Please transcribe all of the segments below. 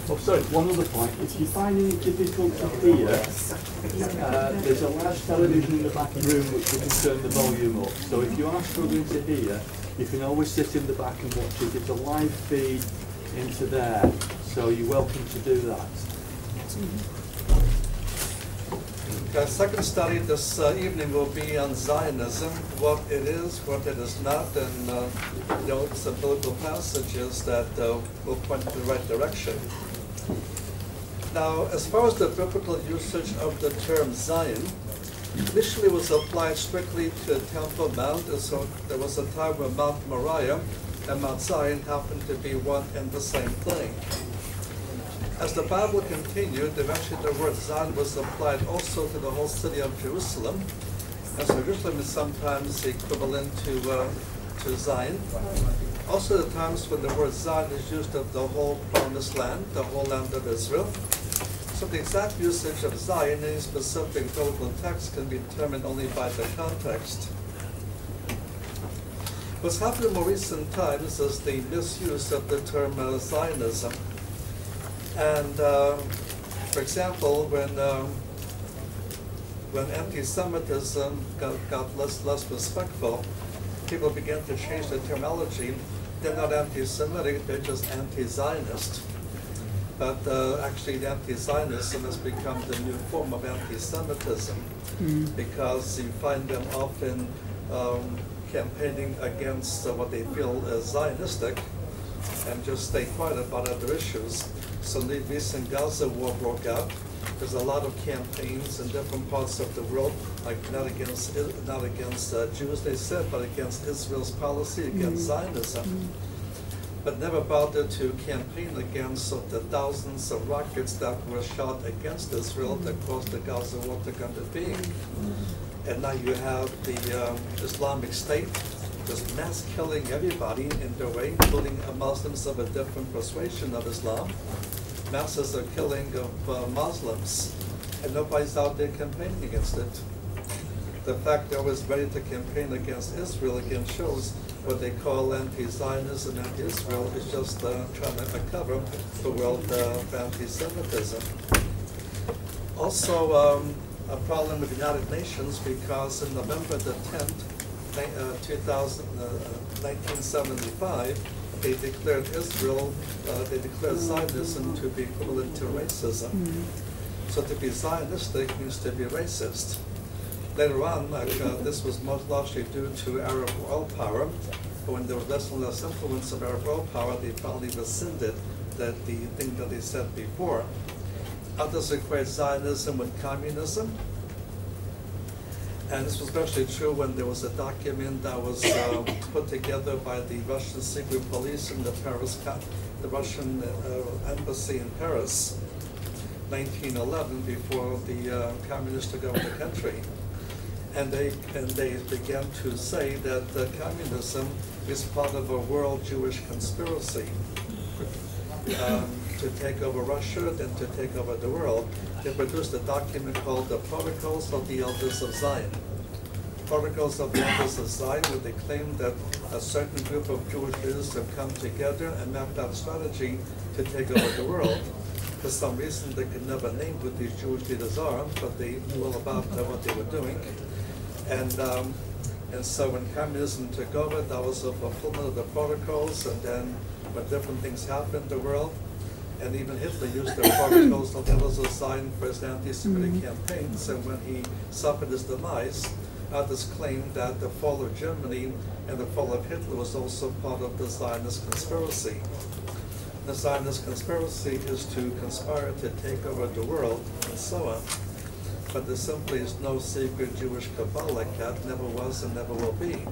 Oh, sorry, one other point. If you find any difficulty here, there's a large television in the back room which you can turn the volume up. So if you are struggling to hear, you can always sit in the back and watch it. It's a live feed into there, so you're welcome to do that. Our second study this evening will be on Zionism, what it is, what it is not, and note some biblical passages that will point in the right direction. Now, as far as the biblical usage of the term Zion, initially was applied strictly to Temple Mount, and so there was a time when Mount Moriah and Mount Zion happened to be one and the same thing. As the Bible continued, eventually the word Zion was applied also to the whole city of Jerusalem, and so Jerusalem is sometimes equivalent to Zion. Also the times when the word Zion is used of the whole promised land, the whole land of Israel. So the exact usage of Zion in any specific biblical text can be determined only by the context. What's happened in more recent times is the misuse of the term Zionism. And for example, when anti-Semitism got less respectful, people began to change the terminology. They're not anti-Semitic, they're just anti-Zionist. But actually, anti-Zionism has become the new form of anti-Semitism because you find them often campaigning against what they feel is Zionistic and just stay quiet about other issues. So the recent Gaza war broke out. There's a lot of campaigns in different parts of the world, like not against Jews, they said, but against Israel's policy, against Zionism. But never bothered to campaign against the thousands of rockets that were shot against Israel that caused the Gaza war to come to being. And now you have the Islamic State just mass killing everybody in their way, including Muslims of a different persuasion of Islam. Masses are killing of Muslims, and nobody's out there campaigning against it. The fact they're always ready to campaign against Israel again shows what they call anti-Zionism and anti-Israel is just trying to cover the world of anti-Semitism. Also, a problem with the United Nations because in November the 10th, 1975, they declared Zionism to be equivalent to racism. So to be Zionistic means to be racist. Later on, this was most largely due to Arab oil power, but when there was less and less influence of Arab oil power, they finally rescinded the thing that they said before. Others equate Zionism with communism. And this was especially true when there was a document that was put together by the Russian secret police in the Russian embassy in Paris, 1911, before the communists took over the country. And they began to say that communism is part of a world Jewish conspiracy to take over Russia, then to take over the world. They produced a document called the Protocols of the Elders of Zion. Protocols of the Elders of Zion, where they claimed that a certain group of Jewish leaders have come together and mapped out a strategy to take over the world. For some reason, they could never name who these Jewish leaders are, but they knew all about what they were doing. And so when communism took over, that was a fulfillment of the protocols, and then when different things happened in the world, and even Hitler used the protocols of the Elders of Zion for his anti-Semitic campaigns, and when he suffered his demise, others claimed that the fall of Germany and the fall of Hitler was also part of the Zionist conspiracy. The Zionist conspiracy is to conspire to take over the world, and so on. But there simply is no secret Jewish cabal like that, never was and never will be.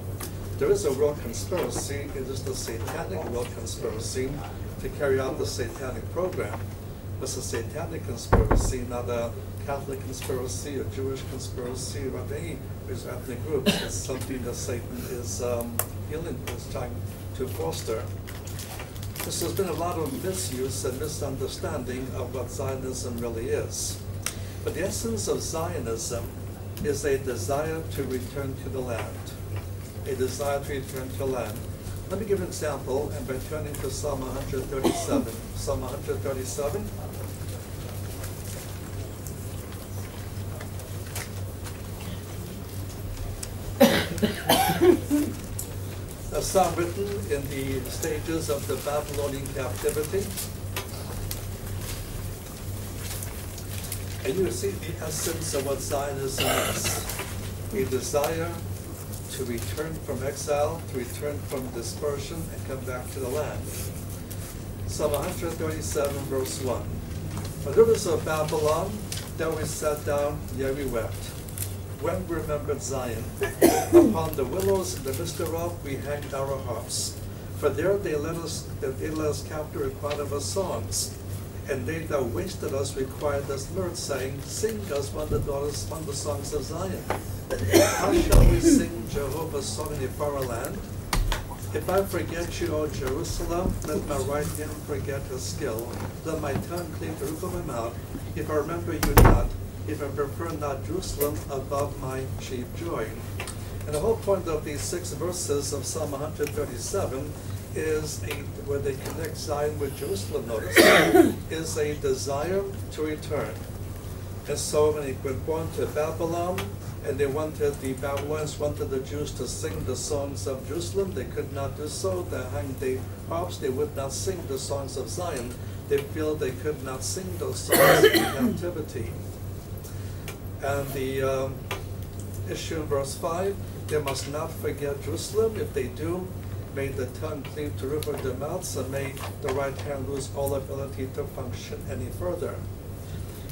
There is a world conspiracy, it is the satanic world conspiracy to carry out the satanic program. It's a satanic conspiracy, not a Catholic conspiracy or Jewish conspiracy or any ethnic groups. It's something that Satan is trying to foster. So there's been a lot of misuse and misunderstanding of what Zionism really is. But the essence of Zionism is a desire to return to the land. A desire to return to the land. Let me give an example, and by turning to Psalm 137. Psalm 137. A psalm written in the stages of the Babylonian captivity. And you see the essence of what Zionism is. A desire to return from exile, to return from dispersion, and come back to the land. Psalm 137, verse 1. For the rivers of Babylon, there we sat down, yea, we wept. When we remembered Zion, upon the willows in the midst thereof we hanged our harps. For there they led us captive, required of us songs. And they that wasted us required us mirth, saying, Sing us one of the songs of Zion. How shall we sing Jehovah's song in a far land? If I forget you, O Jerusalem, let my right hand forget his skill. Let my tongue cleave the roof of my mouth. If I remember you not, if I prefer not Jerusalem above my chief joy. And the whole point of these 6 verses of Psalm 137 is where they connect Zion with Jerusalem, notice, is a desire to return. And so when they were born to Babylon, and the Babylonians wanted the Jews to sing the songs of Jerusalem, they could not do so. They hung the harps, they would not sing the songs of Zion. They feel they could not sing those songs in captivity. And the issue in verse 5, they must not forget Jerusalem. If they do, may the tongue cleave to the roof of their mouths, and may the right hand lose all ability to function any further.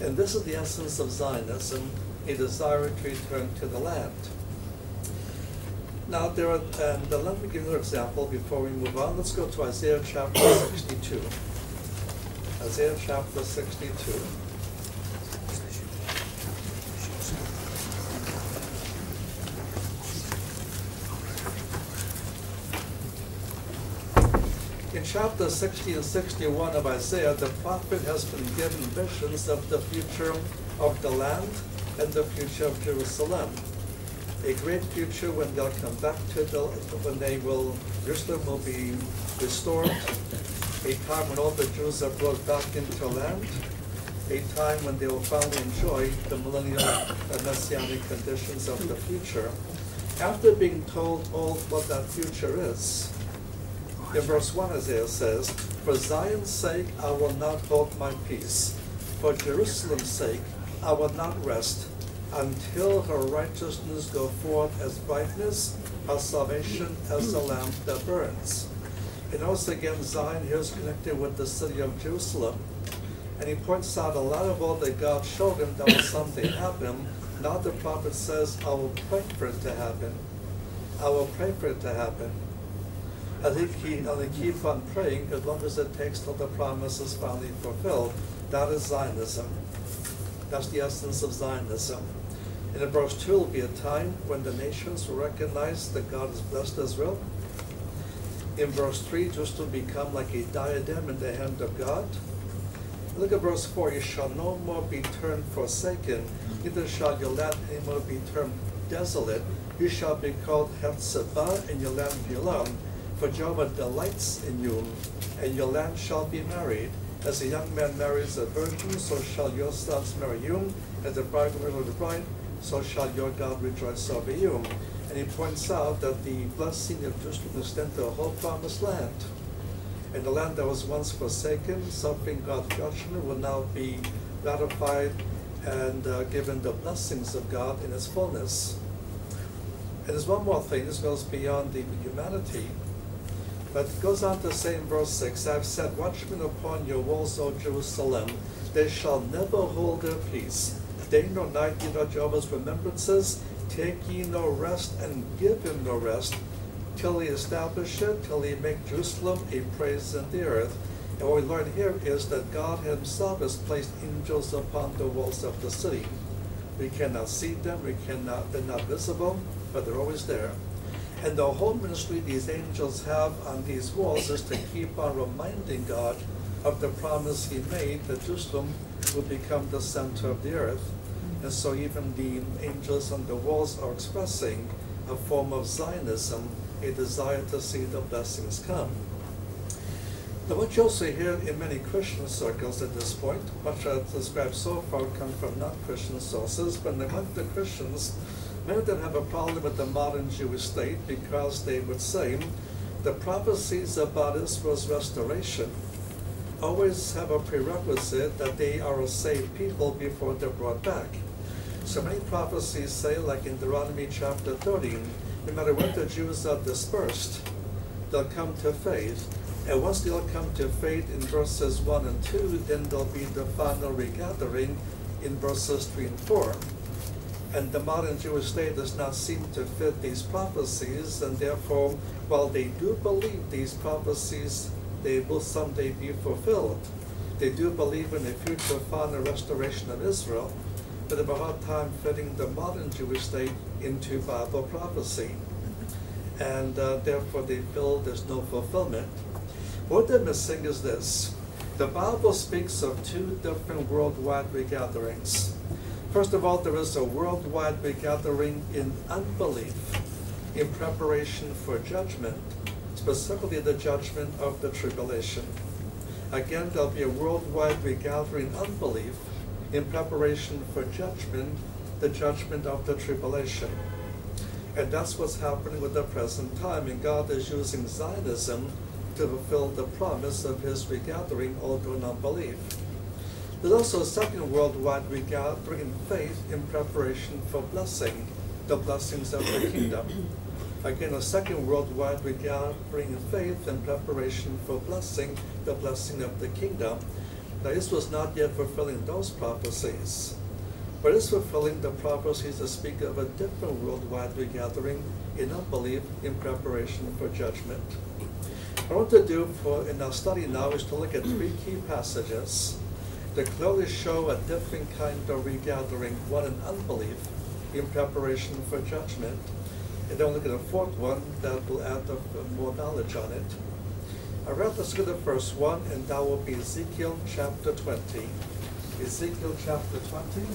And this is the essence of Zionism, a desire to return to the land. Now, let me give you an example before we move on. Let's go to Isaiah chapter 62. Isaiah chapter 62. In chapter 60 and 61 of Isaiah, the prophet has been given visions of the future of the land and the future of Jerusalem. A great future when they'll come back to Jerusalem will be restored. A time when all the Jews are brought back into land. A time when they will finally enjoy the millennial and messianic conditions of the future. After being told all what that future is, in verse 1, Isaiah says, For Zion's sake I will not hold my peace. For Jerusalem's sake I will not rest until her righteousness go forth as brightness, her salvation as a lamp that burns. And also again, Zion here is connected with the city of Jerusalem. And he points out a lot of all that God showed him that was something happen. Now the prophet says, I will pray for it to happen. I will pray for it to happen. I think he'll keep on praying as long as it takes till the promise is finally fulfilled. That is Zionism. That's the essence of Zionism. And in verse 2 will be a time when the nations will recognize that God has blessed Israel. In verse 3, just to become like a diadem in the hand of God. Look at verse 4, You shall no more be termed forsaken, neither shall your land anymore be termed desolate. You shall be called Hephzibah, and your land Beulah. For Jehovah delights in you, and your land shall be married. As a young man marries a virgin, so shall your sons marry you. As the bridegroom marries the bride, so shall your God rejoice over you. And he points out that the blessing of Jerusalem extends to the whole promised land. And the land that was once forsaken, suffering God's judgment, will now be ratified and given the blessings of God in its fullness. And there's one more thing. This goes beyond the humanity. But it goes on to say in verse 6, I've set watchmen upon your walls, O Jerusalem. They shall never hold their peace. Day nor night, ye know Jehovah's remembrances. Take ye no rest, and give him no rest, till he establish it, till he make Jerusalem a praise in the earth. And what we learn here is that God himself has placed angels upon the walls of the city. We cannot see them, they're not visible, but they're always there. And the whole ministry these angels have on these walls is to keep on reminding God of the promise he made that Jerusalem will become the center of the earth. And so even the angels on the walls are expressing a form of Zionism a desire to see the blessings come. Now, what you also hear in many Christian circles at this point, much I've described so far come from non-Christian sources, but among the Christians, many of them have a problem with the modern Jewish state because they would say the prophecies about Israel's restoration always have a prerequisite that they are a saved people before they're brought back. So many prophecies say, like in Deuteronomy chapter 13, no matter what the Jews are dispersed, they'll come to faith. And once they'll come to faith in verses 1 and 2, then there'll be the final regathering in verses 3 and 4. And the modern Jewish state does not seem to fit these prophecies, and therefore, while they do believe these prophecies, they will someday be fulfilled. They do believe in a future final restoration of Israel, but have a hard time fitting the modern Jewish state into Bible prophecy. And therefore they feel there's no fulfillment. What they're missing is this. The Bible speaks of two different worldwide regatherings. First of all, there is a worldwide regathering in unbelief, in preparation for judgment, specifically the judgment of the tribulation. Again, there'll be a worldwide regathering in unbelief, in preparation for judgment, the judgment of the tribulation. And that's what's happening with the present time, and God is using Zionism to fulfill the promise of his regathering, although in unbelief. There's also a second worldwide regathering in faith in preparation for blessing, the blessings of the kingdom. Again, a second worldwide regathering in faith in preparation for blessing, the blessing of the kingdom. Now, Israel is not yet fulfilling those prophecies, but it's fulfilling the prophecies that speak of a different worldwide regathering in unbelief in preparation for judgment. What I want to do in our study now is to look at three key passages that clearly show a different kind of regathering, one in unbelief in preparation for judgment. And then we'll look at a fourth one that will add more knowledge on it. All right, let's look at the first one, and that will be Ezekiel chapter 20. Ezekiel chapter 20.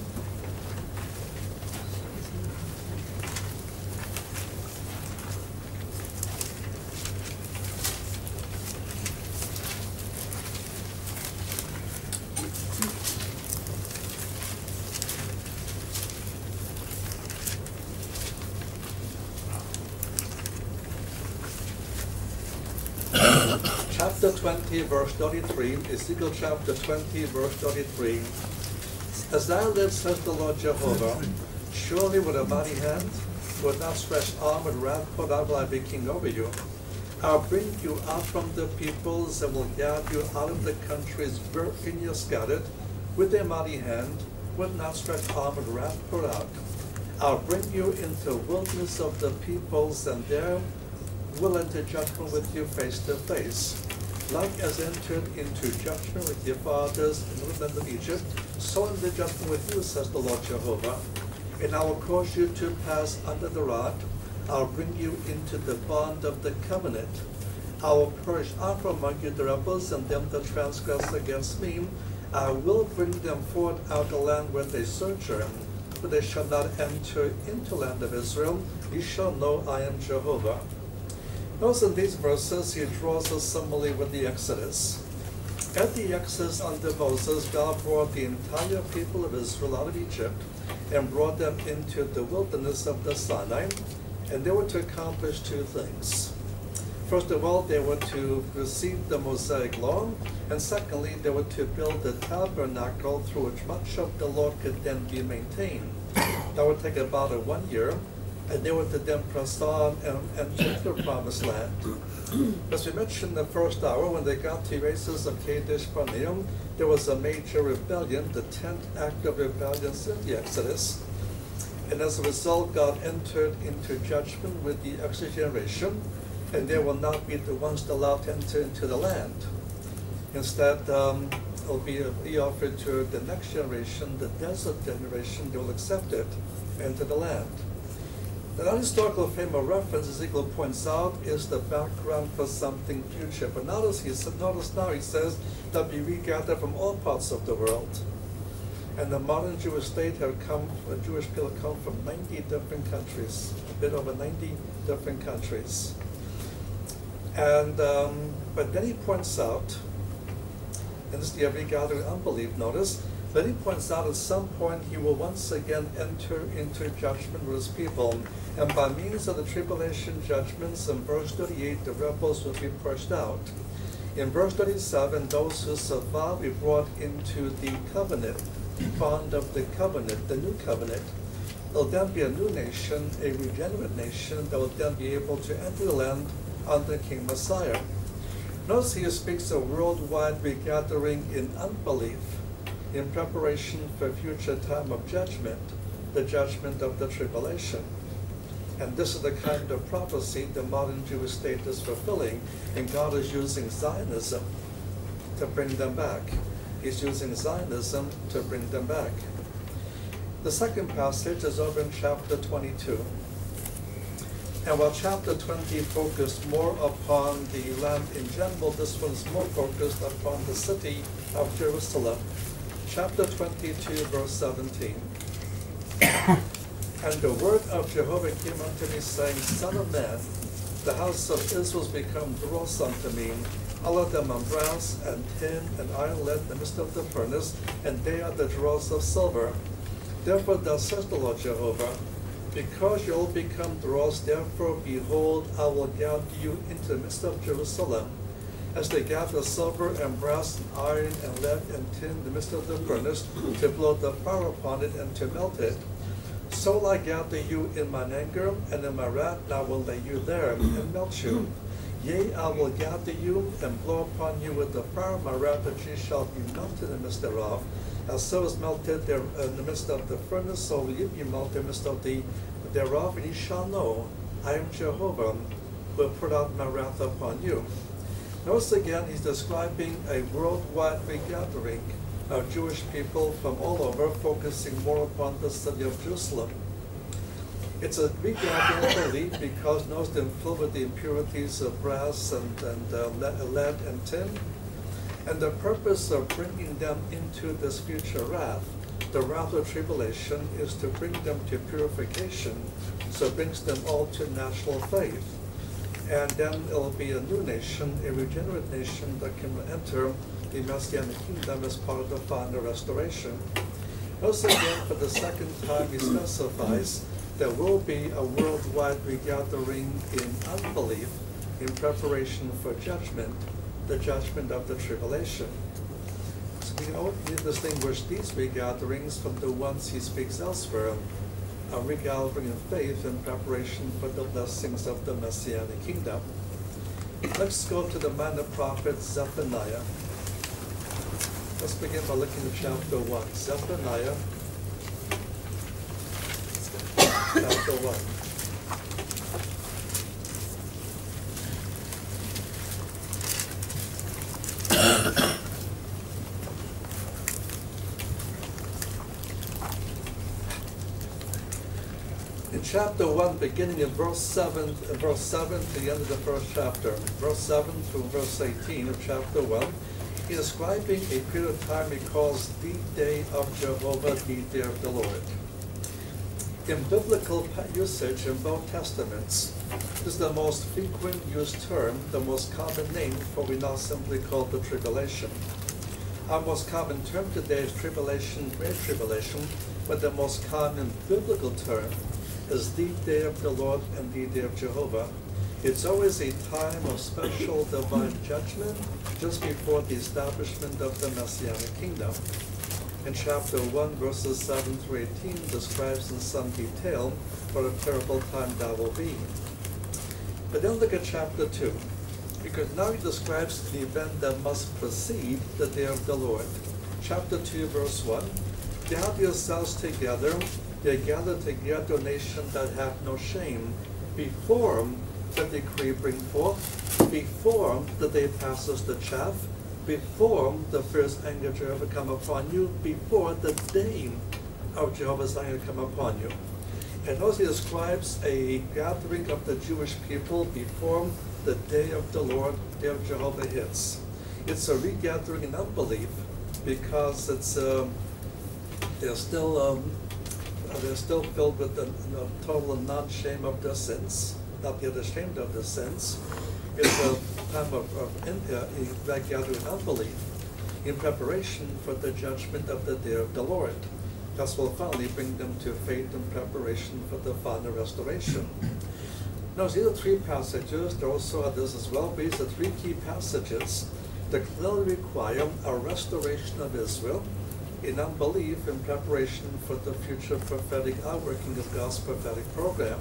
Chapter 20, verse 33, Ezekiel chapter 20, verse 33. As thou lives, says the Lord Jehovah, surely with a mighty hand, with outstretched arm and wrath put out will I be king over you. I'll bring you out from the peoples and will gather you out of the countries wherein you are scattered, with a mighty hand, with an outstretched arm and wrath put out. I'll bring you into the wilderness of the peoples, and there will enter judgment with you face to face. Like as entered into judgment with your fathers in the land of Egypt, so enter judgment with you, says the Lord Jehovah. And I will cause you to pass under the rod. I'll bring you into the bond of the covenant. I will purge out from among you the rebels and them that transgress against me. I will bring them forth out of the land where they sojourn, but they shall not enter into the land of Israel. You shall know I am Jehovah. Notice in these verses, he draws a simile with the Exodus. At the Exodus under Moses, God brought the entire people of Israel out of Egypt and brought them into the wilderness of the Sinai, and they were to accomplish two things. First of all, they were to receive the Mosaic law, and secondly, they were to build the tabernacle through which much of the law could then be maintained. That would take about 1 year. And they were to then press on and enter the promised land. As we mentioned in the first hour, when they got to the races of Kadesh Barnea, there was a major rebellion, the 10th act of rebellion in the Exodus. And as a result, God entered into judgment with the Exodus generation, and they will not be the ones allowed to enter into the land. Instead, it will be offered to the next generation, the desert generation. They will accept it, enter the land. The non-historical frame of reference Ezekiel points out is the background for something future. But notice now he says that we regather from all parts of the world. And the modern Jewish state Jewish people come from 90 different countries, a bit over 90 different countries. And but then he points out, and this is the regathering unbelief, notice, but he points out at some point he will once again enter into judgment with his people. And by means of the tribulation judgments, in verse 38, the rebels will be pushed out. In verse 37, those who survive will be brought into the covenant, bond of the covenant, the new covenant. There will then be a new nation, a regenerate nation, that will then be able to enter the land under King Messiah. Notice he speaks of worldwide regathering in unbelief, in preparation for future time of judgment, the judgment of the tribulation. And this is the kind of prophecy the modern Jewish state is fulfilling, and God is using Zionism to bring them back. He's using Zionism to bring them back. The second passage is over in chapter 22. And while chapter 20 focused more upon the land in general, this one's more focused upon the city of Jerusalem. Chapter 22, verse 17. And the word of Jehovah came unto me, saying, Son of man, the house of Israel is become dross unto me, all of them on brass and tin and iron lead in the midst of the furnace, and they are the dross of silver. Therefore thus says the Lord Jehovah, because you all become dross, therefore, behold, I will gather you into the midst of Jerusalem, as they gather silver and brass and iron and lead and tin in the midst of the furnace, to blow the fire upon it and to melt it. So will I gather you in mine anger, and in my wrath I will lay you there and melt you. Yea, I will gather you and blow upon you with the fire of my wrath, that ye shall be melted in the midst thereof. As so is melted there in the midst of the furnace, so will you be melted in the midst of the thereof, and ye shall know I am Jehovah, who will put out my wrath upon you. Notice again, he's describing a worldwide regathering of Jewish people from all over, focusing more upon the city of Jerusalem. It's a regathering of belief because notice them filled with the impurities of brass and lead and tin. And the purpose of bringing them into this future wrath, the wrath of tribulation, is to bring them to purification, so it brings them all to national faith. And then it will be a new nation, a regenerate nation that can enter the Messianic kingdom as part of the final restoration. Notice again, for the second time, he specifies there will be a worldwide regathering in unbelief in preparation for judgment, the judgment of the tribulation. So we need to distinguish these regatherings from the ones he speaks elsewhere, a regathering in faith in preparation for the blessings of the Messianic kingdom. Let's go to the minor prophet Zephaniah. Let's begin by looking at chapter 1. Zephaniah, chapter 1. In chapter 1, beginning in verse 7 to the end of the first chapter, verse 7 through verse 18 of chapter 1, he's describing a period of time he calls the day of Jehovah, the day of the Lord. In biblical usage in both testaments, this is the most frequent used term, the most common name for what we now simply call the tribulation. Our most common term today is tribulation, great tribulation, but the most common biblical term is the day of the Lord and the day of Jehovah. It's always a time of special divine judgment just before the establishment of the Messianic kingdom. In chapter 1, verses 7 through 18 describes in some detail what a terrible time that will be. But then look at chapter 2, because now he describes the event that must precede the day of the Lord. Chapter 2, verse 1, gather yourselves together, they gather together a nation that hath no shame, before the decree bring forth, before the day passes the chaff, before the first anger of Jehovah come upon you, before the day of Jehovah's anger come upon you. And also he describes a gathering of the Jewish people before the day of the Lord, day of Jehovah hits. It's a regathering in unbelief because it's they're still filled with the total non-shame of their sins, not yet ashamed of their sins. It's a time of gathering unbelief in preparation for the judgment of the day of the Lord. That will finally bring them to faith in preparation for the final restoration. Now, these are three passages. There also others as well, but these are three key passages that clearly require a restoration of Israel in unbelief in preparation for the future prophetic outworking of God's prophetic program.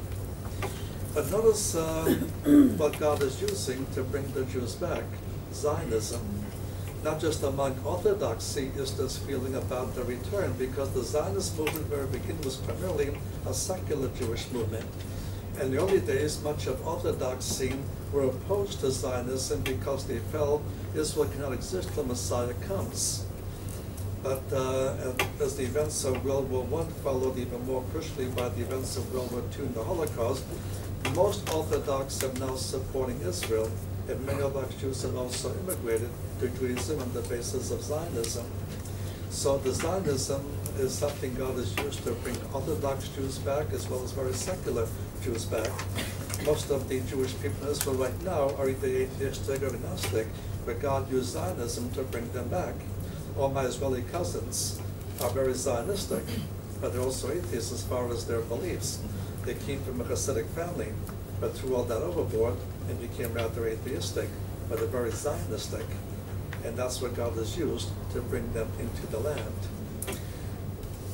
But notice what God is using to bring the Jews back. Zionism. Not just among Orthodoxy is this feeling about the return, because the Zionist movement very beginning was primarily a secular Jewish movement. In the early days, much of Orthodoxy were opposed to Zionism because they felt Israel cannot exist till Messiah comes. But as the events of World War I followed even more crucially by the events of World War II and the Holocaust, most Orthodox are now supporting Israel, and many Orthodox Jews have also immigrated to Judaism on the basis of Zionism. So the Zionism is something God has used to bring Orthodox Jews back as well as very secular Jews back. Most of the Jewish people in Israel right now are either atheistic or agnostic, but God used Zionism to bring them back. All my Israeli cousins are very Zionistic, but they're also atheists as far as their beliefs. They came from a Hasidic family, but threw all that overboard and became rather atheistic, but they're very Zionistic. And that's what God has used to bring them into the land.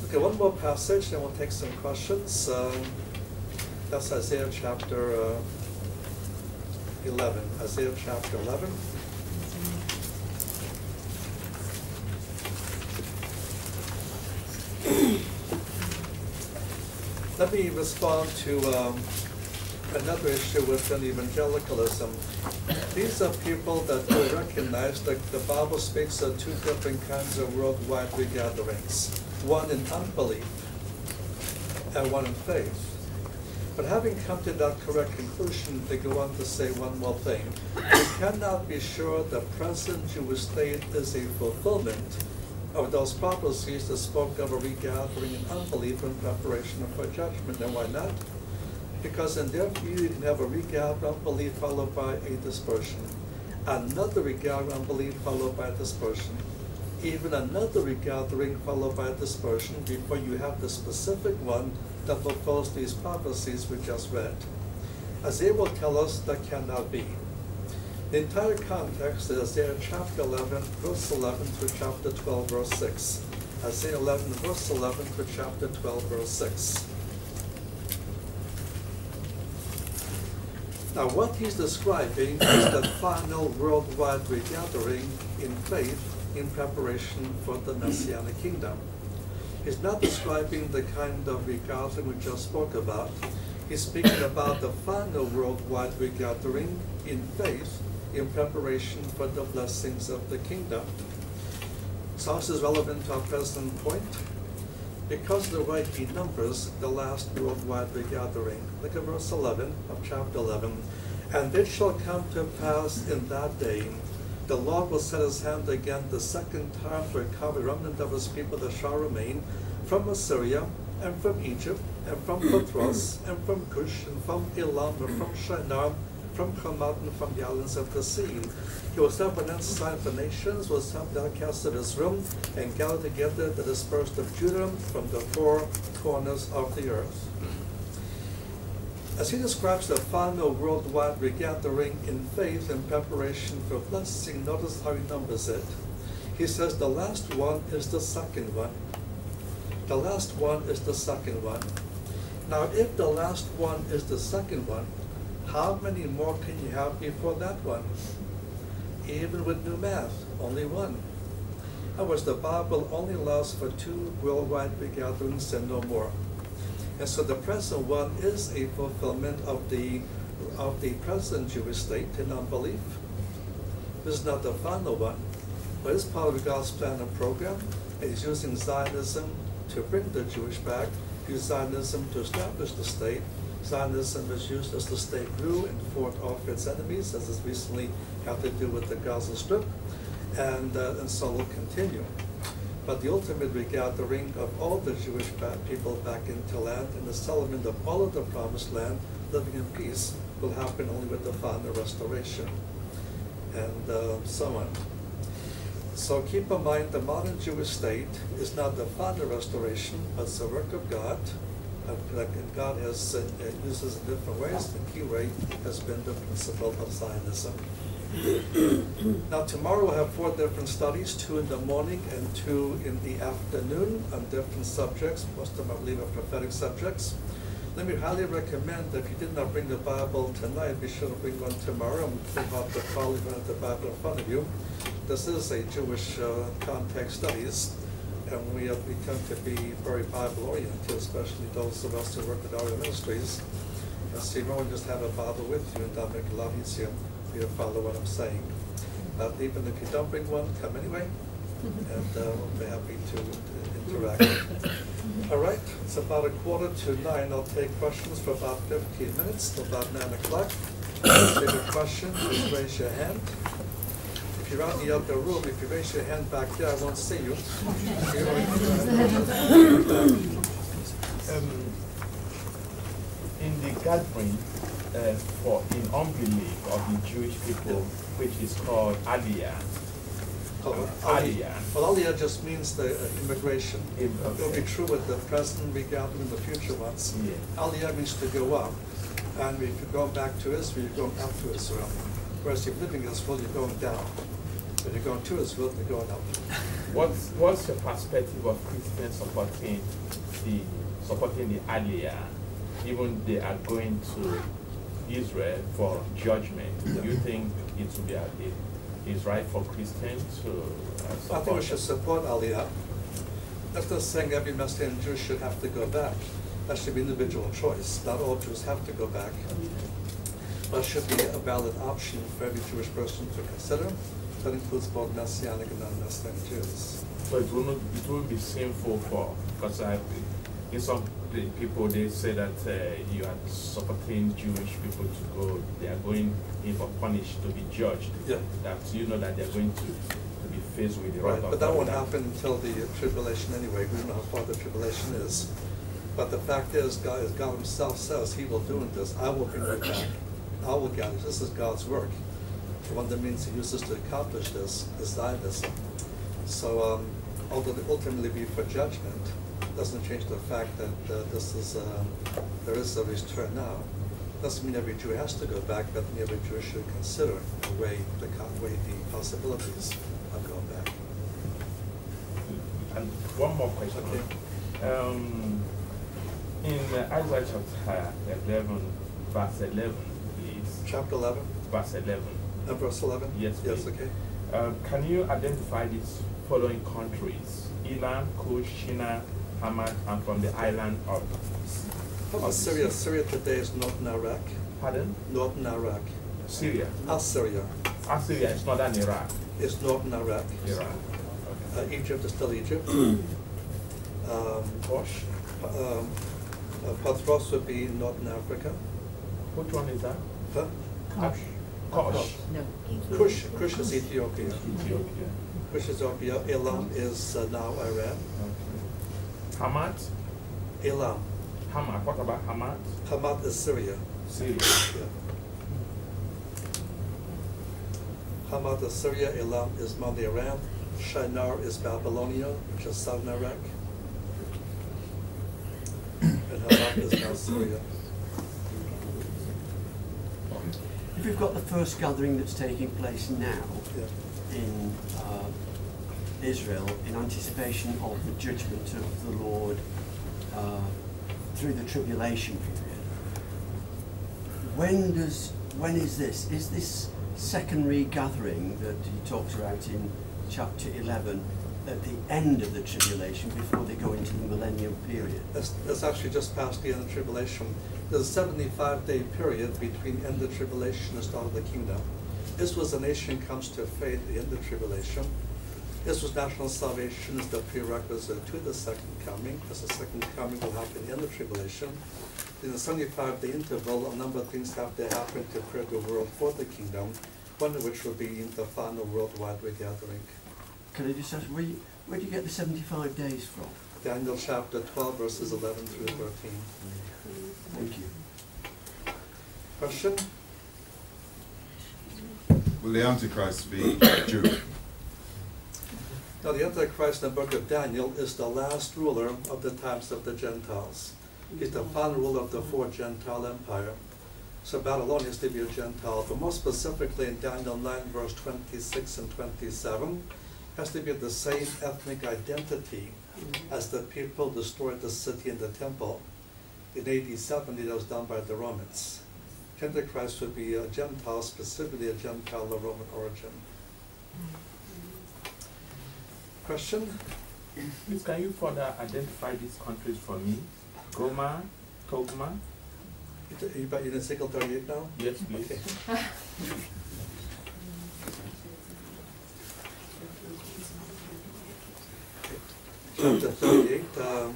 Okay, one more passage, and we'll take some questions. That's Isaiah chapter 11. Isaiah chapter 11. Let me respond to another issue within evangelicalism. These are people that will recognize that the Bible speaks of two different kinds of worldwide regatherings, one in unbelief and one in faith. But having come to that correct conclusion, they go on to say one more thing. We cannot be sure the present Jewish state is a fulfillment of those prophecies that spoke of a regathering in unbelief in preparation for judgment. And why not? Because in their view, you can have a regathering unbelief followed by a dispersion, another regathering unbelief followed by dispersion, even another regathering followed by dispersion before you have the specific one that fulfills these prophecies we just read. Isaiah will tell us that cannot be. The entire context is Isaiah chapter 11, verse 11 through chapter 12, verse 6. Isaiah 11, verse 11 through chapter 12, verse 6. Now, what he's describing is the final worldwide regathering in faith in preparation for the Messianic kingdom. He's not describing the kind of regathering we just spoke about. He's speaking about the final worldwide regathering in faith in preparation for the blessings of the kingdom. So this is relevant to our present point. Because the right he numbers the last worldwide regathering. Look at verse 11 of chapter 11. And it shall come to pass in that day, the Lord will set his hand again the second time to recover the remnant of his people that shall remain from Assyria, and from Egypt, and from Patros, and from Cush, and from Elam, and from Shinar, from Hamat, and from the islands of the sea. He will set up an ensign for nations, will set up the outcasts of Israel, and gather together the dispersed of Judah from the four corners of the earth. As he describes the final worldwide regathering in faith in preparation for blessing, notice how he numbers it. He says the last one is the second one. The last one is the second one. Now, if the last one is the second one, how many more can you have before that one? Even with new math, only one. In other words, the Bible only allows for two worldwide regatherings and no more. And so the present one is a fulfillment of the present Jewish state in unbelief. This is not the final one, but it's part of God's plan and program. And he's using Zionism to bring the Jewish back, use Zionism to establish the state. Zionism is used as the state grew and fought off its enemies, as it's recently had to do with the Gaza Strip, and so will continue. But the ultimate regathering of all the Jewish people back into land and the settlement of all of the promised land, living in peace, will happen only with the final restoration, and so on. So keep in mind, the modern Jewish state is not the final restoration, but it's the work of God. That God has uses in different ways. The key way has been the principle of Zionism. Now tomorrow we'll have 4 different studies, 2 in the morning and 2 in the afternoon on different subjects. Most of them I believe are prophetic subjects. Let me highly recommend that if you did not bring the Bible tonight, be sure to bring one tomorrow. I'm thinking about the probably going to have the Bible in front of you. This is a Jewish context studies, and we tend to be very Bible-oriented, especially those of us who work with our ministries. And so you don't just have a Bible with you, and that'll make it a lot easier for you to follow what I'm saying. But even if you don't bring one, come anyway, and we'll be happy to interact. All right, it's about 8:45. I'll take questions for about 15 minutes, till about 9 o'clock. If you have a question, just raise your hand. If you're out in the other room, if you raise your hand back there, I won't see you. In the gathering in unbelief of the Jewish people, which is called Aliyah. Aliyah. Well, Aliyah just means the immigration. Okay. It will be true with the present regathering and the future ones. Yeah. Aliyah means to go up. And if you're going back to Israel, you're going up to Israel. Whereas if you're living in Israel, you're going down. When you're going to Israel, you're going up. What's your perspective of Christians supporting the Aliyah, even they are going to Israel for judgment? Do you think it will be it's right for Christians to support? I think we should support Aliyah. That's not saying every Messianic Jew should have to go back. That should be an individual choice. Not all Jews have to go back. But it should be a valid option for every Jewish person to consider. That includes both Messianic and non-Messianic Jews. So it won't be sinful because some people, they say that you are supporting Jewish people to go, they are going in for punished, to be judged. Yeah. That you know that they're going to be faced with the wrath of God. But that won't happen until the tribulation anyway. We don't know how far the tribulation is. But the fact is, God himself says he will do this. I will bring you back. I will gather. This is God's work. One of the means he uses to accomplish this is Zionism. So, although it ultimately be for judgment, doesn't change the fact that there is a return now. Doesn't mean every Jew has to go back, but every Jew should consider weigh the possibilities of going back. And one more question. Okay. In Isaiah chapter 11, verse 11, please. Chapter 11? Verse 11. Verse 11? Yes, Yes, please. okay. Can you identify these following countries? Elam, Cush, Shinar, Hamat, and from the island of Syria. Syria today is northern Iraq. Pardon? Northern Iraq. Syria. Assyria Assyria is northern Iraq. is northern Iraq. Iraq. Okay. Egypt is still Egypt. Cush. Patros would be northern Africa. Which one is that? Huh? Cush. Cush. No. Kush is Ethiopia. Ethiopia. Kush is Ethiopia. Elam is now Iran. Okay. Hamat. Elam. Hamat. What about Hamat? Hamat is Syria. Syria. Yeah. Hamat is Syria. Elam is Mount Iran. Shinar is Babylonia, which is southern Iraq. And Hamat is now Syria. If we've got the first gathering that's taking place now Yeah. in Israel in anticipation of the judgment of the Lord through the tribulation period, when is this? Is this secondary gathering that he talks about in chapter 11 at the end of the tribulation before they go into the millennium period? That's actually just past the end of tribulation. There's a 75-day period between end of tribulation and start of the kingdom. Israel's a nation comes to faith at the end of tribulation. Israel's national salvation is the prerequisite to the second coming, because the second coming will happen at the end of tribulation. In the 75-day interval, a number of things have to happen to prepare the world for the kingdom, one of which will be the final worldwide regathering. Can I just ask, where do you get the 75 days from? Daniel chapter 12, verses 11 through 13. Thank you. Question? Will the Antichrist be Jew? Now, the Antichrist in the book of Daniel is the last ruler of the times of the Gentiles. He's the final ruler of the fourth Gentile empire. So Babylonia is to be a Gentile, but more specifically in Daniel 9, verse 26 and 27, has to be the same ethnic identity as the people who destroyed the city and the temple in AD 70 that was done by the Romans. Antichrist would be a Gentile, specifically a Gentile of Roman origin. Question? Please, can you further identify these countries for me? Goma, Togma? You in Ezekiel 38 now? Yes, please. Okay. Chapter 38,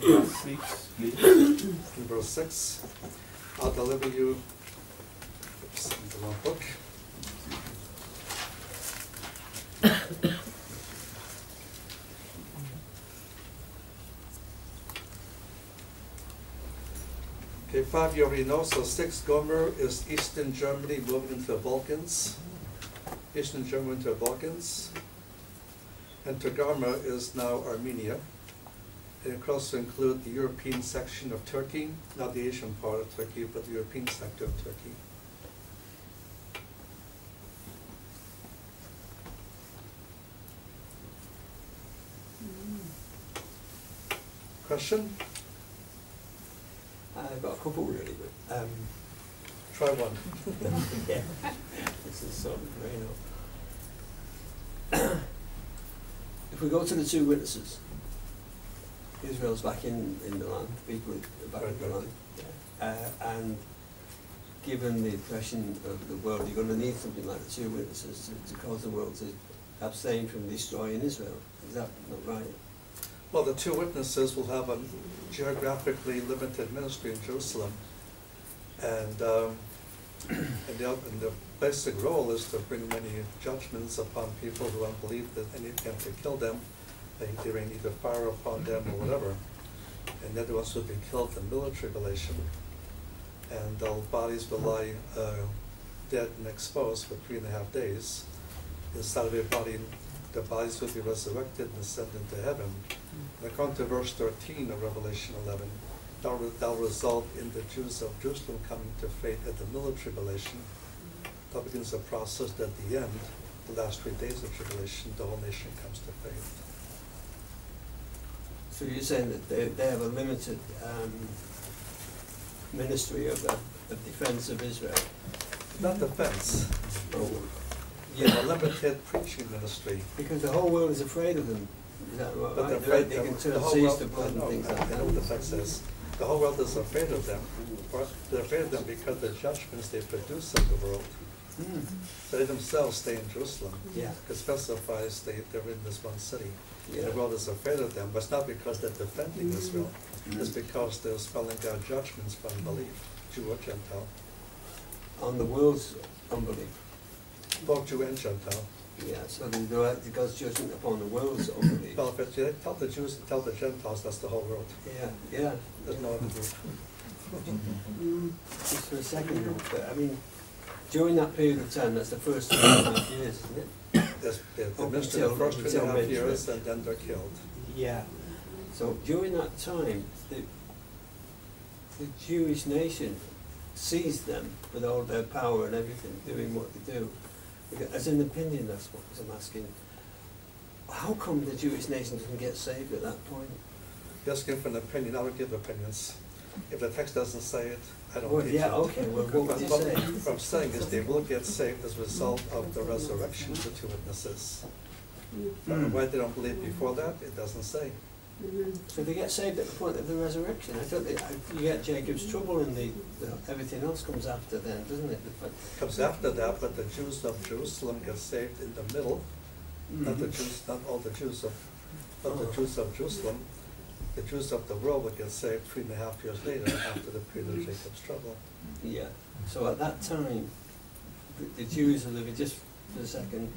Verse 6, please. in verse 6. I'll deliver you. Oops, in the wrong book. Okay, 5 you already know. So 6, Gomer is Eastern Germany moving into the Balkans. Eastern Germany into the Balkans. And Togarmah is now Armenia. It could also include the European section of Turkey, not the Asian part of Turkey, but the European sector of Turkey. Question? I've got a couple really, but Try one. yeah, this is sort of if we go to the two witnesses, Israel's back in the land, people are back in the land, and given the oppression of the world, you're going to need something like the two witnesses to cause the world to abstain from destroying Israel. Is that not right? Well, the two witnesses will have a geographically limited ministry in Jerusalem, and the basic role is to bring many judgments upon people who unbelieve that any attempt to kill them, they rain either fire upon them or whatever, and the other ones will be killed in military tribulation, and their bodies will lie dead and exposed for 3.5 days. Inside of their body, their bodies will be resurrected and ascend into heaven. And according to verse 13 of Revelation 11, that'll result in the Jews of Jerusalem coming to faith at the middle of tribulation. That begins a process that at the end, the last 3 days of tribulation, the whole nation comes to faith. So you're saying that they have a limited ministry of defense of Israel? Not defense, Oh, a limited preaching ministry. because the whole world is afraid of them. Is that right? But They can turn seas to blood and things like I know what the that. text says. The whole world is afraid of them. They're afraid of them because the judgments they produce in the world. Mm. They themselves stay in Jerusalem. Yeah. It specifies they're in this one city. Yeah. The world is afraid of them, but it's not because they're defending Israel. It's because they're spelling out judgments for unbelief, Jew or Gentile. On the world's unbelief. Both Jew and Gentile. Yeah, so God's judgment upon the world's unbelief. Well, if you tell the Jews and tell the Gentiles, that's the whole world. Yeah. There's no other group. Just for a second, though, but I mean, during that period of time, that's the first 2.5 years, isn't it? They're ministering the first 2.5 years and then they're killed. Yeah. So during that time, the Jewish nation seized them with all their power and everything, doing what they do. As an opinion, that's what I'm asking. How come the Jewish nation doesn't get saved at that point? You're asking for an opinion, I don't give opinions. If the text doesn't say it, I don't Well, teach yeah, it. okay, well, what would you say? What I'm saying is they will get saved as a result of the resurrection of the two witnesses. Why they don't believe before that, it doesn't say. So they get saved at the point of the resurrection. I thought you get Jacob's trouble and everything else comes after then, doesn't it? Comes after that, but the Jews of Jerusalem get saved in the middle. Not the Jews, not all the Jews of, not the Jews of Jerusalem. The Jews of the world would get saved 3.5 years later after the period of Jacob's trouble. Yeah. So at that time, the Jews are living, just for a second,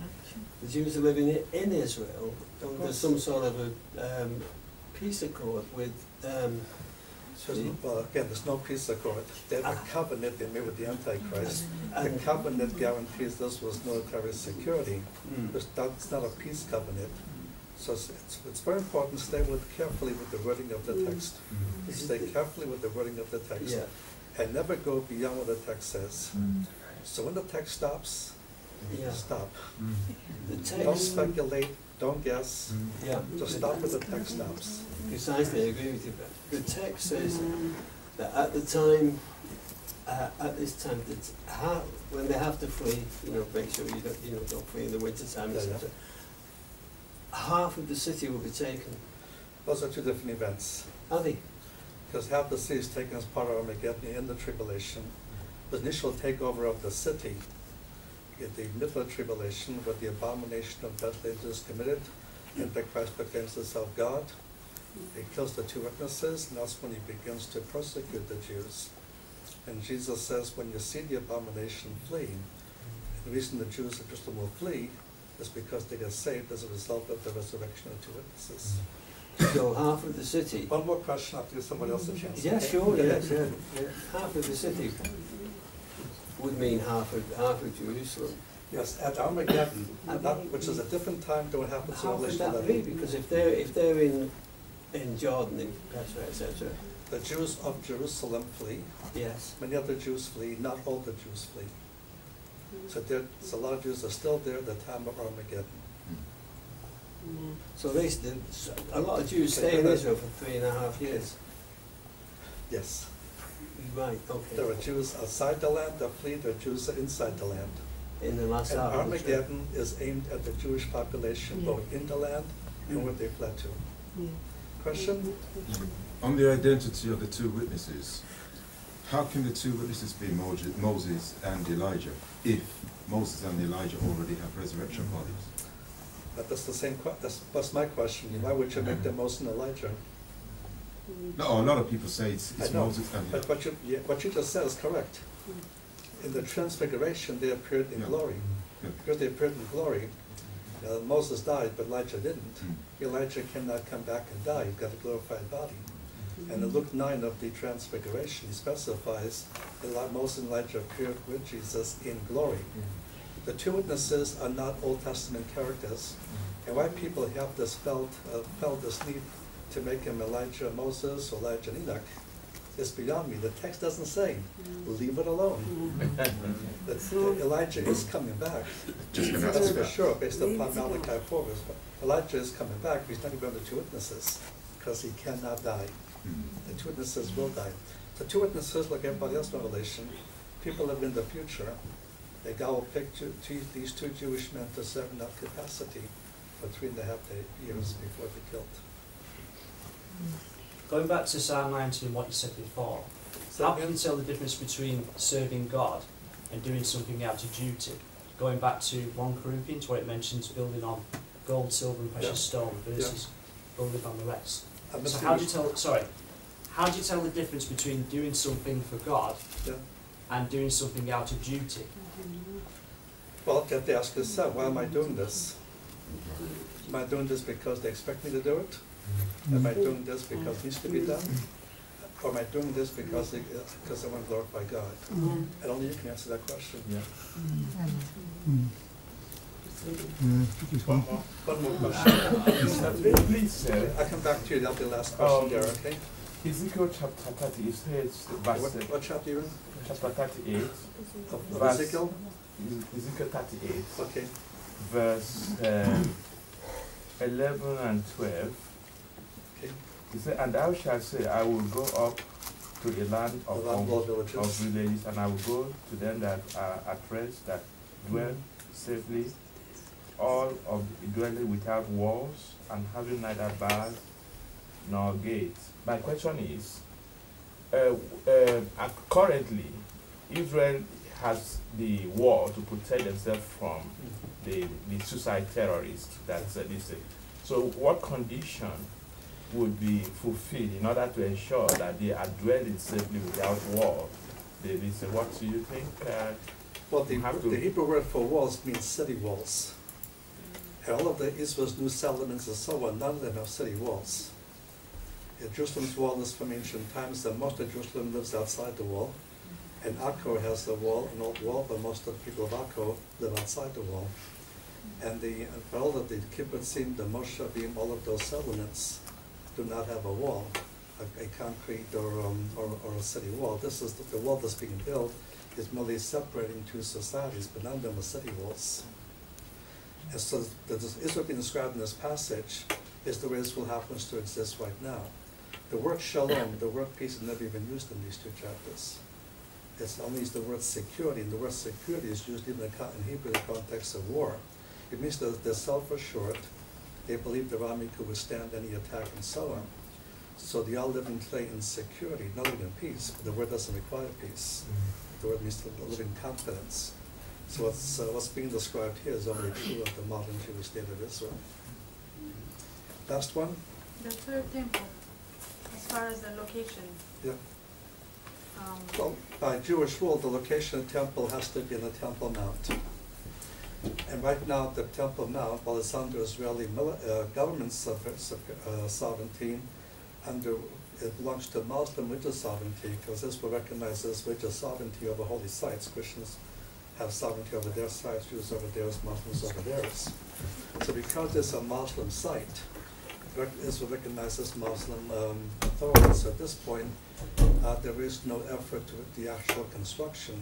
the Jews are living in Israel under some sort of a peace accord with Well, again, there's no peace accord. They have a covenant they made with the Antichrist. The covenant guarantees this was military security. It's not a peace covenant. So it's very important to stay carefully with the wording of the text. Stay carefully with the wording of the text. And never go beyond what the text says. So when the text stops, stop. The Don't text, speculate, don't guess. yeah, Just stop where the text stops. precisely, I agree with you, but the text says that at the time, at this time, that when they have to flee, make sure you don't flee in the winter time, Yeah, etc. Half of the city will be taken. Those are two different events. Are they? Because half the city is taken as part of Armageddon in the tribulation. The initial takeover of the city in the middle of tribulation, where the abomination of death is committed, Antichrist proclaims himself God. He kills the two witnesses, and that's when he begins to persecute the Jews. And Jesus says, when you see the abomination flee, the reason the Jews of Jerusalem will flee is because they get saved as a result of the resurrection of two witnesses. So half of the city. One more question, I'll give somebody else a chance. Yeah, okay? sure, yes, yeah. Half of the city would mean half of Jerusalem. Yes, at Armageddon, which is a different time than what happens in How could Revelation that be? 11. Because if they're in Jordan, in Petra, etc. The Jews of Jerusalem flee. Yes. Many other Jews flee, not all the Jews flee. So there's a lot of Jews are still there at the time of Armageddon. So a lot of Jews stay in Israel for 3.5 years. Yes. Right. Okay. There are Jews outside the land that flee, there are Jews inside the land. In the last And hour. Armageddon is aimed at the Jewish population, both in the land and where they fled to. Question? On the identity of the two witnesses, how can the two witnesses be Moses and Elijah if Moses and Elijah already have resurrection bodies? That's the same. That's my question. Why would you make them Moses and Elijah? No, a lot of people say it's I know, Moses and but what you just said is correct. In the Transfiguration, they appeared in glory. Yeah. Because they appeared in glory, Moses died, but Elijah didn't. Mm. Elijah cannot come back and die. He's got a glorified body. And in Luke 9 of the Transfiguration, he specifies that Moses and Elijah appeared with Jesus in glory. The two witnesses are not Old Testament characters. And why people have this felt this need to make him Elijah, Moses, or Elijah and Enoch is beyond me. The text doesn't say, leave it alone. Elijah is coming back. That's for sure, based upon Malachi 4. Elijah is coming back, but he's not going to be the two witnesses, because he cannot die. The two witnesses will die. The two witnesses, like everybody else in Revelation, people live in the future. That God will pick these two Jewish men to serve in that capacity for 3.5 years before they're killed. Going back to Psalm 19, what you said before, how can you tell the difference between serving God and doing something out of duty? Going back to 1 Corinthians, where it mentions building on gold, silver, and precious stone versus building on the rest. So how do you tell the difference between doing something for God and doing something out of duty? Well, you have to ask yourself, why am I doing this? Am I doing this because they expect me to do it? Am I doing this because it needs to be done? Or am I doing this because I want to glorify God? And only you can answer that question. One more question. Please, I come back to you, that'll be the last question there, okay? Ezekiel chapter 30, it says, verse, What chapter you in? chapter 38, Of verse, Ezekiel? Ezekiel 38, Okay. verse 11 and 12. Okay. He said, and thou shalt say, I will go up to a land of villages, and I will go to them that are at rest, that dwell safely, all of the dwelling without walls, and having neither bars nor gates. My question is, currently, Israel has the wall to protect themselves from the suicide terrorists. That's this. So what condition would be fulfilled in order to ensure that they are dwelling safely without war? What do you think? Well, the Hebrew word for walls means city walls. And all of Israel's new settlements and so on, none of them have city walls. Jerusalem's wall is from ancient times, and most of Jerusalem lives outside the wall. And Akko has a wall, an old wall, but most of the people of Akko live outside the wall. And for all of the kibbutzim, the moshavim, all of those settlements do not have a wall, a concrete or a city wall. This is the wall that's being built is merely separating two societies, but none of them are city walls. And so the Israel being described in this passage is the way Israel happens to exist right now. The word shalom, the word peace, is never even used in these two chapters. It's only used the word security, and the word security is used even in Hebrew in the context of war. It means that they're self-assured, they believe their army could withstand any attack and so on. So they all live in today in security, not even in peace, but the word doesn't require peace. The word means to live in confidence. So what's being described here is only true of the modern Jewish state of Israel. Last one? The third temple, as far as the location. Yeah. Well, by Jewish rule, the location of the temple has to be in the Temple Mount. And right now, the Temple Mount, while it's under Israeli government sovereignty, it belongs to Muslim religious sovereignty, because Israel recognizes religious sovereignty over holy sites. Christians have sovereignty over their sites, Jews over theirs, Muslims over theirs. So because it's a Muslim site, Israel recognizes Muslim authority. So at this point, there is no effort to the actual construction.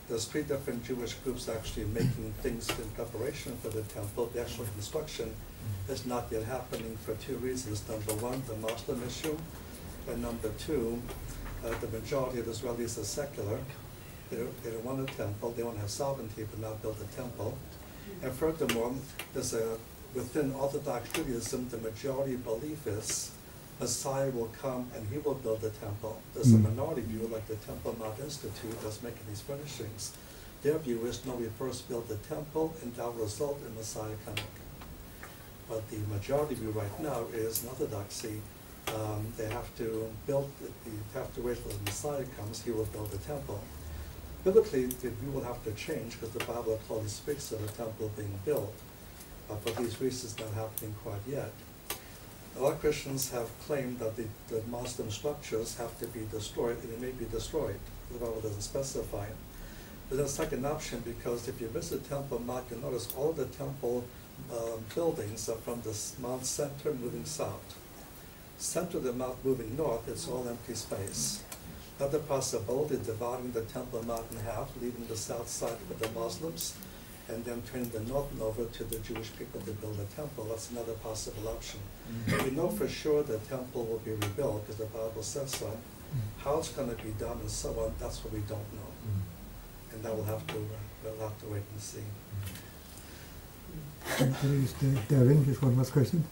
There's 3 different Jewish groups actually making things in preparation for the temple. The actual construction is not yet happening for 2 reasons. Number 1, the Muslim issue, and number 2, the majority of Israelis are secular. They don't want a temple. They want to have sovereignty, but not build a temple. And furthermore, within Orthodox Judaism, the majority belief is Messiah will come and he will build the temple. There's a minority view, like the Temple Mount Institute, that's making these furnishings. Their view is, no, we first build the temple and that will result in Messiah coming. But the majority view right now is in Orthodoxy, they have to wait till the Messiah comes, he will build the temple. Biblically, the view will have to change because the Bible clearly speaks of the temple being built. But for these reasons, not happening quite yet. A lot of Christians have claimed that the Muslim structures have to be destroyed, and they may be destroyed. The Bible doesn't specify. But there's a second option, because if you visit Temple Mount, you'll notice all of the temple buildings are from the Mount center moving south. Center of the Mount moving north, it's all empty space. Another possibility, dividing the Temple Mount in half, leaving the south side for the Muslims, and then turning the north over to the Jewish people to build a temple. That's another possible option. We know for sure the temple will be rebuilt because the Bible says so. How it's going to be done and so on, that's what we don't know. And that we'll have to wait and see. Darren, just one last question.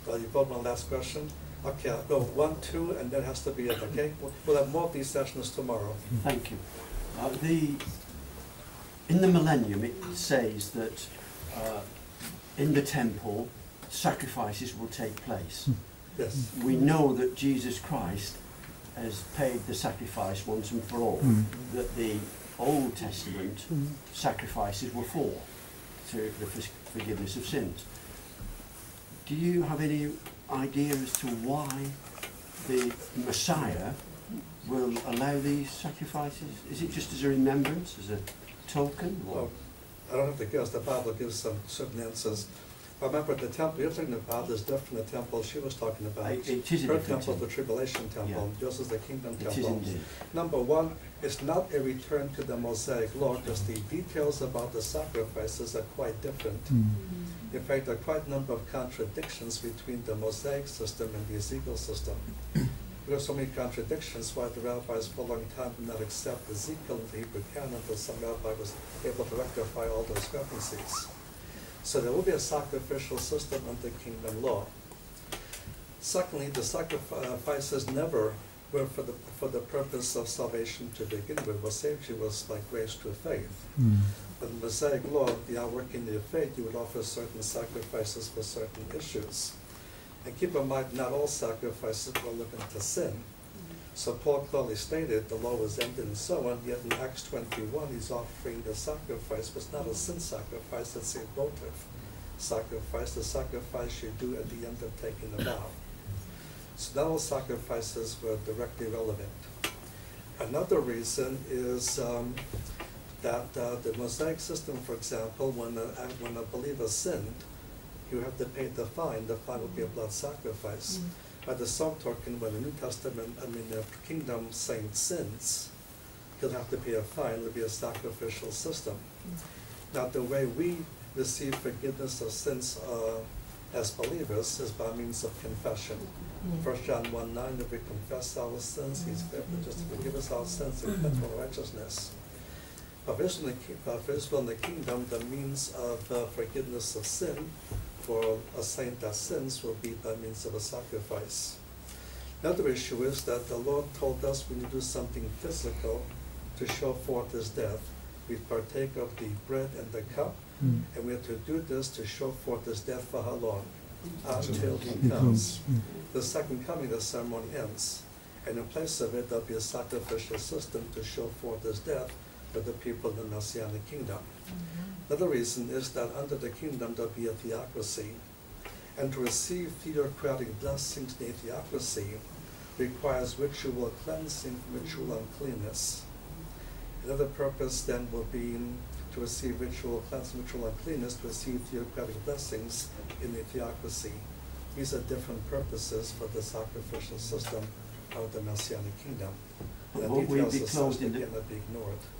Well, you got one last question? Okay, I'll go 1, 2, and then it has to be it, okay? We'll have more of these sessions tomorrow. Thank you. In the millennium, it says that in the temple, sacrifices will take place. Yes. We know that Jesus Christ has paid the sacrifice once and for all, that the Old Testament sacrifices were for, to the forgiveness of sins. Do you have any idea as to why the Messiah will allow these sacrifices? Is it just as a remembrance, as a token? Or? Well, I don't have to guess. The Bible gives some certain answers. Remember, the temple you're talking about is different from the temple she was talking about. It is a Her different temple is the tribulation temple. Yeah. Yours is the kingdom It temple. is indeed. Number 1, it's not a return to the Mosaic law, because the details about the sacrifices are quite different. In fact, there are quite a number of contradictions between the Mosaic system and the Ezekiel system. There are so many contradictions why the rabbis for a long time did not accept Ezekiel in the Hebrew canon until some rabbi was able to rectify all those discrepancies. So there will be a sacrificial system under kingdom law. Secondly, the sacrifices never were for the purpose of salvation to begin with. What saved you was by grace through faith. But in the Mosaic law, the outworking of your faith, you would offer certain sacrifices for certain issues. And keep in mind, not all sacrifices were looking to sin. So Paul clearly stated the law was ended and so on, yet in Acts 21 he's offering the sacrifice, but it's not a sin sacrifice, it's a votive sacrifice, the sacrifice you do at the end of taking a vow. So now sacrifices were directly relevant. Another reason is that the Mosaic system, for example, when a believer sinned, you have to pay the fine. The fine would be a blood sacrifice. By the same token, when the New Testament, the kingdom saint sins, he'll have to pay a fine. It'll be a sacrificial system. Now, the way we receive forgiveness of sins as believers is by means of confession. 1 John 1:9, if we confess our sins, he's faithful just to forgive us our sins and cleanse our righteousness. But for Israel in the kingdom, the means of forgiveness of sin for a saint that sins will be by means of a sacrifice. Another issue is that the Lord told us when you do something physical to show forth his death. We partake of the bread and the cup, and we have to do this to show forth his death for how long? Until he comes. The second coming, the ceremony ends. And in place of it, there'll be a sacrificial system to show forth his death for the people in the Messianic kingdom. Another reason is that under the kingdom, there'll be a theocracy. And to receive theocratic blessings in a theocracy requires ritual cleansing, ritual uncleanness. Another purpose then will be to receive ritual cleansing, ritual uncleanness, to receive theocratic blessings in the theocracy. These are different purposes for the sacrificial system of the Messianic kingdom. But won't we be clothed in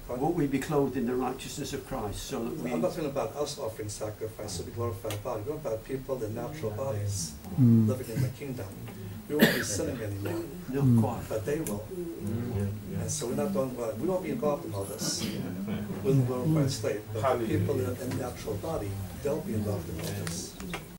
won't we be clothed in the righteousness of Christ? So that we... I'm not talking about us offering sacrifice to be glorified body. We're talking about people in natural bodies living in the kingdom. We won't be sinning anymore. No, quite. But they will. And so we're not doing well. We won't be involved in all this. We'll glorify slave. But the people in the natural body, they'll be involved in all this.